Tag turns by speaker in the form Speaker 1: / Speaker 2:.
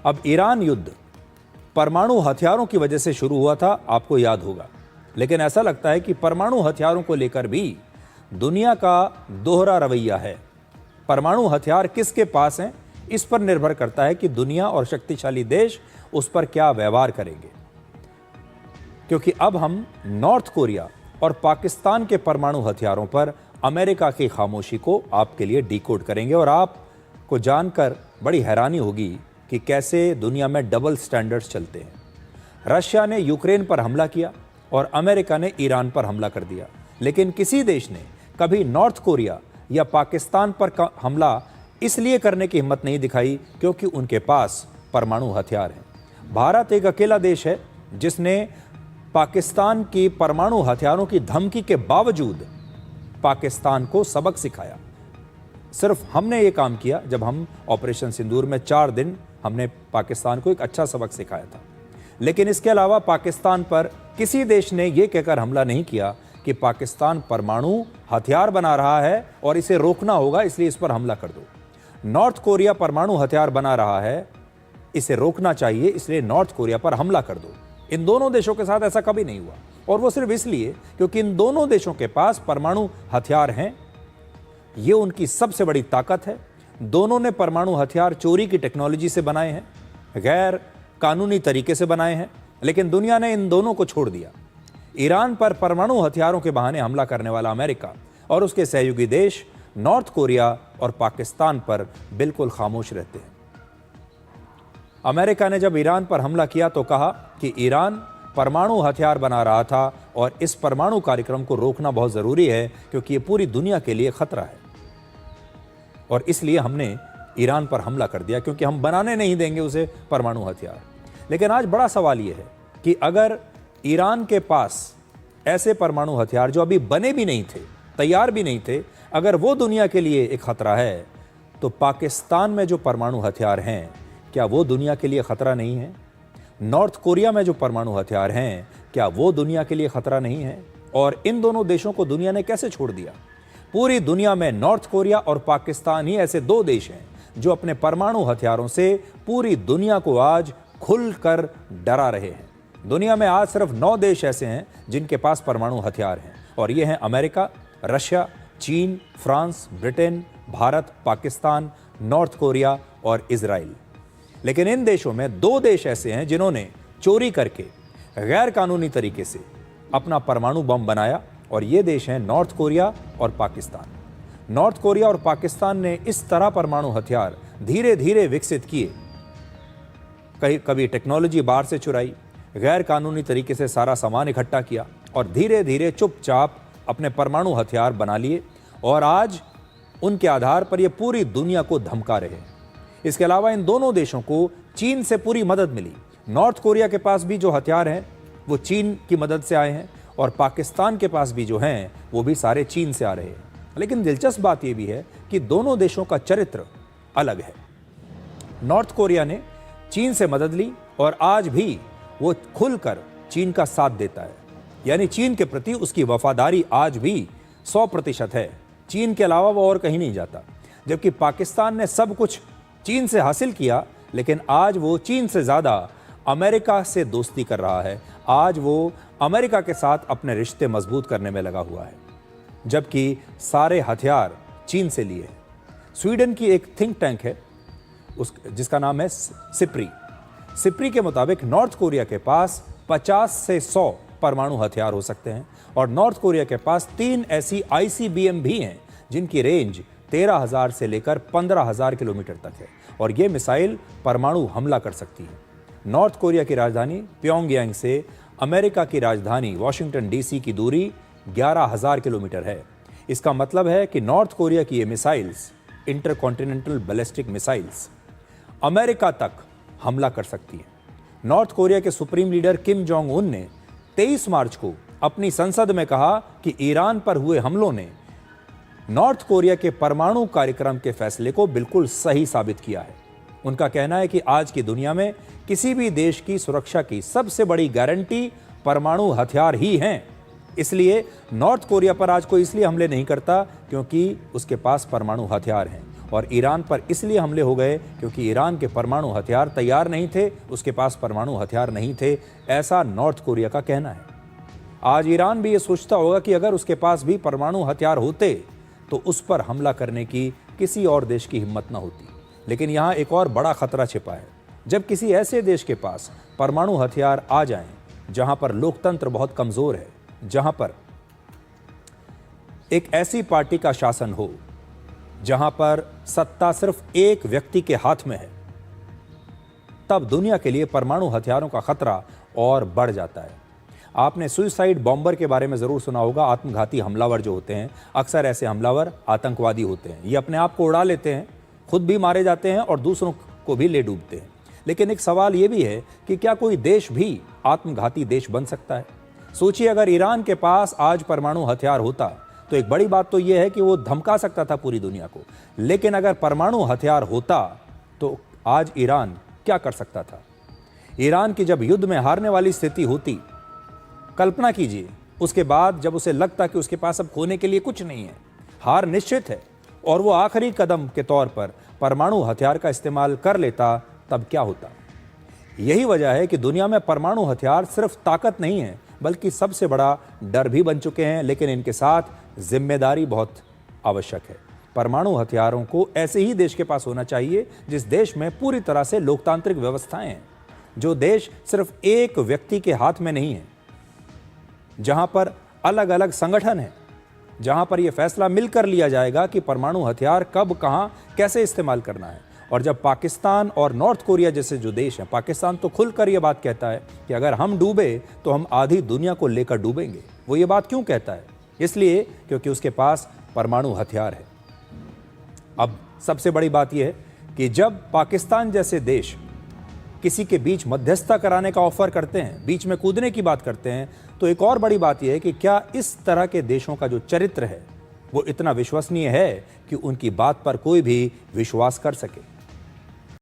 Speaker 1: अब ईरान युद्ध परमाणु हथियारों की वजह से शुरू हुआ था, आपको याद होगा, लेकिन ऐसा लगता है कि परमाणु हथियारों को लेकर भी दुनिया का दोहरा रवैया है। परमाणु हथियार किसके पास हैं, इस पर निर्भर करता है कि दुनिया और शक्तिशाली देश उस पर क्या व्यवहार करेंगे। क्योंकि अब हम नॉर्थ कोरिया और पाकिस्तान के परमाणु हथियारों पर अमेरिका की खामोशी को आपके लिए डिकोड करेंगे और आपको जानकर बड़ी हैरानी होगी कि कैसे दुनिया में डबल स्टैंडर्ड्स चलते हैं। रशिया ने यूक्रेन पर हमला किया और अमेरिका ने ईरान पर हमला कर दिया, लेकिन किसी देश ने कभी नॉर्थ कोरिया या पाकिस्तान पर हमला इसलिए करने की हिम्मत नहीं दिखाई क्योंकि उनके पास परमाणु हथियार हैं। भारत एक अकेला देश है जिसने पाकिस्तान की परमाणु हथियारों की धमकी के बावजूद पाकिस्तान को सबक सिखाया। सिर्फ हमने ये काम किया जब हम ऑपरेशन सिंदूर में 4 दिन हमने पाकिस्तान को एक अच्छा सबक सिखाया था। लेकिन इसके अलावा पाकिस्तान पर किसी देश ने यह कहकर हमला नहीं किया कि पाकिस्तान परमाणु हथियार बना रहा है और इसे रोकना होगा, इसलिए इस पर हमला कर दो। नॉर्थ कोरिया परमाणु हथियार बना रहा है, इसे रोकना चाहिए, इसलिए नॉर्थ कोरिया पर हमला कर दो। इन दोनों देशों के साथ ऐसा कभी नहीं हुआ, और वो सिर्फ इसलिए क्योंकि इन दोनों देशों के पास परमाणु हथियार हैं। ये उनकी सबसे बड़ी ताकत है। दोनों ने परमाणु हथियार चोरी की टेक्नोलॉजी से बनाए हैं, गैर कानूनी तरीके से बनाए हैं, लेकिन दुनिया ने इन दोनों को छोड़ दिया। ईरान पर परमाणु हथियारों के बहाने हमला करने वाला अमेरिका और उसके सहयोगी देश नॉर्थ कोरिया और पाकिस्तान पर बिल्कुल खामोश रहते हैं। अमेरिका ने जब ईरान पर हमला किया तो कहा कि ईरान परमाणु हथियार बना रहा था और इस परमाणु कार्यक्रम को रोकना बहुत ज़रूरी है क्योंकि ये पूरी दुनिया के लिए खतरा है, और इसलिए हमने ईरान पर हमला कर दिया क्योंकि हम बनाने नहीं देंगे उसे परमाणु हथियार। लेकिन आज बड़ा सवाल ये है कि अगर ईरान के पास ऐसे परमाणु हथियार जो अभी बने भी नहीं थे, तैयार भी नहीं थे, अगर वो दुनिया के लिए एक खतरा है, तो पाकिस्तान में जो परमाणु हथियार हैं क्या वो दुनिया के लिए खतरा नहीं है? नॉर्थ कोरिया में जो परमाणु हथियार हैं क्या वो दुनिया के लिए खतरा नहीं है? और इन दोनों देशों को दुनिया ने कैसे छोड़ दिया? पूरी दुनिया में नॉर्थ कोरिया और पाकिस्तान ही ऐसे 2 देश हैं जो अपने परमाणु हथियारों से पूरी दुनिया को आज खुलकर डरा रहे हैं। दुनिया में आज सिर्फ 9 देश ऐसे हैं जिनके पास परमाणु हथियार हैं, और ये हैं अमेरिका, रशिया, चीन, France, Britain, Bharat, Pakistan, north Korea और इजराइल। लेकिन इन देशों में 2 देश ऐसे हैं जिन्होंने चोरी करके गैर कानूनी तरीके से अपना परमाणु बम बनाया, और ये देश हैं नॉर्थ कोरिया और पाकिस्तान। नॉर्थ कोरिया और पाकिस्तान ने इस तरह परमाणु हथियार धीरे धीरे विकसित किए, कभी टेक्नोलॉजी बाहर से चुराई, गैर कानूनी तरीके से सारा सामान इकट्ठा किया और धीरे धीरे चुपचाप अपने परमाणु हथियार बना लिए, और आज उनके आधार पर ये पूरी दुनिया को धमका रहे हैं। इसके अलावा इन दोनों देशों को चीन से पूरी मदद मिली। नॉर्थ कोरिया के पास भी जो हथियार हैं वो चीन की मदद से आए हैं, और पाकिस्तान के पास भी जो हैं वो भी सारे चीन से आ रहे हैं। लेकिन दिलचस्प बात यह भी है कि दोनों देशों का चरित्र अलग है। नॉर्थ कोरिया ने चीन से मदद ली और आज भी वो खुलकर चीन का साथ देता है, यानी चीन के प्रति उसकी वफादारी आज भी 100% है। चीन के अलावा वो और कहीं नहीं जाता। जबकि पाकिस्तान ने सब कुछ चीन से हासिल किया, लेकिन आज वो चीन से ज़्यादा अमेरिका से दोस्ती कर रहा है। आज वो अमेरिका के साथ अपने रिश्ते मजबूत करने में लगा हुआ है, जबकि सारे हथियार चीन से लिए हैं। स्वीडन की एक थिंक टैंक है जिसका नाम है सिप्री के मुताबिक नॉर्थ कोरिया के पास 50 से 100 परमाणु हथियार हो सकते हैं, और नॉर्थ कोरिया के पास 3 ऐसी ICBM भी हैं जिनकी रेंज 13,000 से लेकर 15,000 किलोमीटर तक है, और ये मिसाइल परमाणु हमला कर सकती है। नॉर्थ कोरिया की राजधानी प्योंगयांग से अमेरिका की राजधानी वाशिंगटन DC की दूरी 11,000 किलोमीटर है। इसका मतलब है कि नॉर्थ कोरिया की ये missiles, intercontinental ballistic missiles, America तक हमला कर सकती है। नॉर्थ कोरिया के supreme leader Kim Jong Un ने 23 मार्च को अपनी संसद में कहा कि ईरान पर हुए हमलों ने नॉर्थ कोरिया के परमाणु कार्यक्रम के फैसले को बिल्कुल सही साबित किया है। उनका कहना है कि आज की दुनिया में किसी भी देश की सुरक्षा की सबसे बड़ी गारंटी परमाणु हथियार ही हैं। इसलिए नॉर्थ कोरिया पर आज कोई इसलिए हमले नहीं करता क्योंकि उसके पास परमाणु हथियार हैं, और ईरान पर इसलिए हमले हो गए क्योंकि ईरान के परमाणु हथियार तैयार नहीं थे, उसके पास परमाणु हथियार नहीं थे, ऐसा नॉर्थ कोरिया का कहना है। आज ईरान भी ये सोचता होगा कि अगर उसके पास भी परमाणु हथियार होते तो उस पर हमला करने की किसी और देश की हिम्मत न होती। लेकिन यहाँ एक और बड़ा खतरा छिपा है। जब किसी ऐसे देश के पास परमाणु हथियार आ जाएं, जहां पर लोकतंत्र बहुत कमजोर है, जहां पर एक ऐसी पार्टी का शासन हो जहां पर सत्ता सिर्फ एक व्यक्ति के हाथ में है, तब दुनिया के लिए परमाणु हथियारों का खतरा और बढ़ जाता है। आपने सुसाइड बॉम्बर के बारे में जरूर सुना होगा। आत्मघाती हमलावर जो होते हैं, अक्सर ऐसे हमलावर आतंकवादी होते हैं। ये अपने आप को उड़ा लेते हैं, खुद भी मारे जाते हैं और दूसरों को भी ले डूबते हैं। लेकिन एक सवाल ये भी है कि क्या कोई देश भी आत्मघाती देश बन सकता है? सोचिए, अगर ईरान के पास आज परमाणु हथियार होता तो एक बड़ी बात तो यह है कि वो धमका सकता था पूरी दुनिया को। लेकिन अगर परमाणु हथियार होता तो आज ईरान क्या कर सकता था? ईरान की जब युद्ध में हारने वाली स्थिति होती, कल्पना कीजिए, उसके बाद जब उसे लगता कि उसके पास अब खोने के लिए कुछ नहीं है, हार निश्चित है, और वो आखिरी कदम के तौर पर परमाणु हथियार का इस्तेमाल कर लेता, तब क्या होता? यही वजह है कि दुनिया में परमाणु हथियार सिर्फ ताकत नहीं है, बल्कि सबसे बड़ा डर भी बन चुके हैं। लेकिन इनके साथ जिम्मेदारी बहुत आवश्यक है। परमाणु हथियारों को ऐसे ही देश के पास होना चाहिए जिस देश में पूरी तरह से लोकतांत्रिक व्यवस्थाएं हैं, जो देश सिर्फ एक व्यक्ति के हाथ में नहीं है, जहां पर अलग अलग संगठन हैं, जहां पर यह फैसला मिलकर लिया जाएगा कि परमाणु हथियार कब, कहां, कैसे इस्तेमाल करना है। और जब पाकिस्तान और नॉर्थ कोरिया जैसे जो देश हैं, पाकिस्तान तो खुलकर यह बात कहता है कि अगर हम डूबे तो हम आधी दुनिया को लेकर डूबेंगे। वो ये बात क्यों कहता है? इसलिए क्योंकि उसके पास परमाणु हथियार है। अब सबसे बड़ी बात यह है कि जब पाकिस्तान जैसे देश किसी के बीच मध्यस्थता कराने का ऑफर करते हैं, बीच में कूदने की बात करते हैं, तो एक और बड़ी बात यह है कि क्या इस तरह के देशों का जो चरित्र है वो इतना विश्वसनीय है कि उनकी बात पर कोई भी विश्वास कर सके।